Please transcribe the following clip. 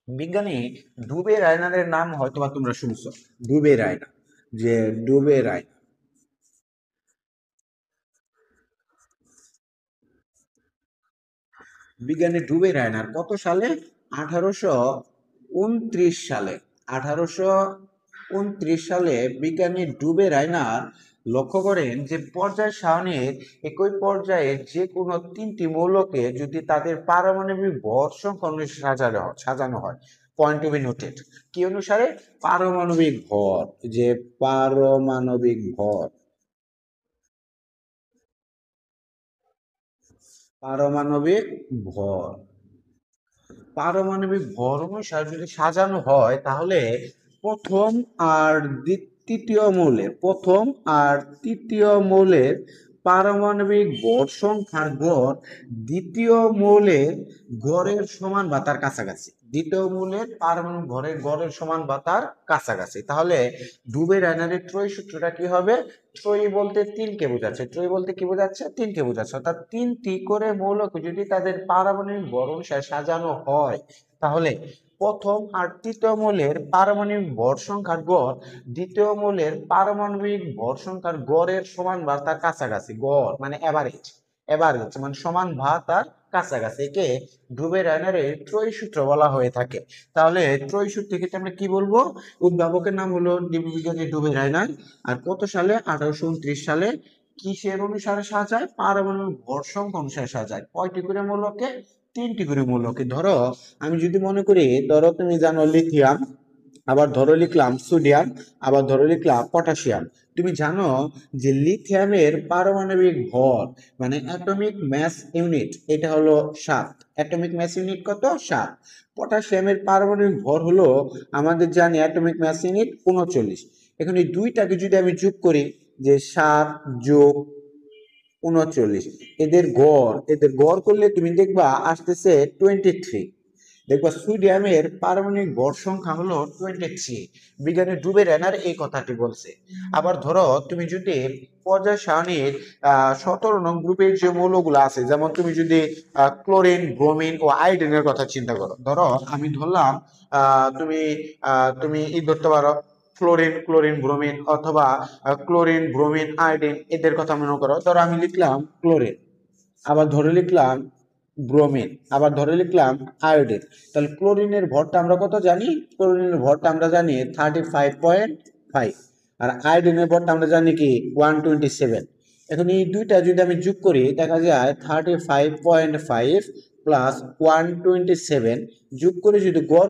বিজ্ঞানী ডুবে রায়নারের নাম হয়তোবা তোমরা শুনছো। ডুবে রায়না, যে ডুবে রায়না, বিজ্ঞানী ডুবে রায়নার কত সালে? 1829 সালে। 1829 সালে বিজ্ঞানী ডুবে রায়নার লক্ষ্য করেন যে পর্যায় সারণীর একই পর্যায়ের যে কোনো তিনটি মৌলকে যদি তাদের পারমাণবিক ভর সংখ্যা অনুসারে সাজানো হয়, পয়েন্ট টু বি নোটেড, কি অনুসারে? পারমাণবিক ভর, যে পারমাণবিক ভর, পারমাণবিক ভর, পারমাণবিক ভর অনুসারে যদি সাজানো হয় তাহলে প্রথম আর তৃতীয় মৌলের, প্রথম আর তৃতীয় মৌলের পারমাণবিক ভর সংখ্যার গড় দ্বিতীয় মৌলের গড়ের সমান বা তার কাছাকাছি, দ্বিতীয় মৌলের পারমাণবিক ভরের গড়ের সমান বা তার কাছাকাছি। তাহলে ডুবে রায়নারের ত্রয়ী সূত্রটা কি হবে? ত্রয়ী বলতে তিনকে বোঝাচ্ছে, ত্রয়ী বলতে কি বোঝাচ্ছে? তিনকে বোঝাচ্ছে। অর্থাৎ তিনটি করে মৌলকে যদি তাদের পারমাণবিক ভর অনুসারে সাজানো হয় তাহলে প্রথম আর তৃতীয় মৌলের পারমাণবিক ভর সংখ্যার গড় দ্বিতীয় মৌলের পারমাণবিক ভর সংখ্যার গড়ের সমান বা তার কাছাকাছি, গড় মানে এভারেজ, এভারেজ মানে সমান বা তার কাছাকাছি, একে ডুবে রায়নারের ত্রয়ী সূত্র বলা হয়ে থাকে। তাহলে ত্রয়ী সূত্র ক্ষেত্রে আমরা কি বলবো? উদ্ভাবকের নাম হলো বিজ্ঞানী ডুবে রায়নার। আর কত সালে? 1829 সালে। কিসের অনুসারে সাজায়? পারমাণবিক ভর সংখ্যা অনুসারে সাজায়। কয়টি করে মৌলকে? তিনটি করে মৌলকে। ধরো আমি যদি মনে করি, ধরো তুমি জানো লিথিয়াম, আবার ধরো লিখলাম সোডিয়াম, আবার ধরো লিখলাম পটাশিয়াম। তুমি জানো যে লিথিয়ামের পারমাণবিক ভর মানে অ্যাটমিক ম্যাস ইউনিট, এটা হলো 7। অ্যাটমিক ম্যাস ইউনিট কত? 7। পটাশিয়ামের পারমাণবিক ভর হলো, আমাদের জানি অ্যাটমিক ম্যাস ইউনিট 39। এখন এই দুইটাকে যদি আমি যোগ করি, যে 7 যোগ 39, এদের গড় করলে তুমি দেখবা আসতেছে 23। দেখবা সোডিয়ামের পারমাণবিক ভর সংখ্যা হলো 23। বিজ্ঞানী ডুবে রায়নার এই কথাটি বলছে। আবার ধরো তুমি যদি পর্যায় সারণীর 17 নং গ্রুপের যে মৌলগুলো আছে, যেমন তুমি যদি ক্লোরিন, ব্রোমিন ও আয়োডিনের কথা চিন্তা করো। ধরো আমি ধরলাম তুমি ধরতে পারো ক্লোরিন, ব্রোমিন, অথবা ক্লোরিন, ব্রোমিন, আয়োডিন, এদের কথা মনে করো। ধরো আমি লিখলাম ক্লোরিন, আবার ধরে লিখলাম ব্রোমিন, আবার ধরে লিখলাম আয়োডিন। তাহলে ক্লোরিনের ভরটা আমরা কত জানি? ক্লোরিনের ভরটা আমরা জানি 35.5। আর আয়োডিনের ভরটা আমরা জানি কি 127। এখন এই দুইটা যদি আমি যোগ করি দেখা যায় 35.5 প্লাস 127 যোগ করে যদি গড়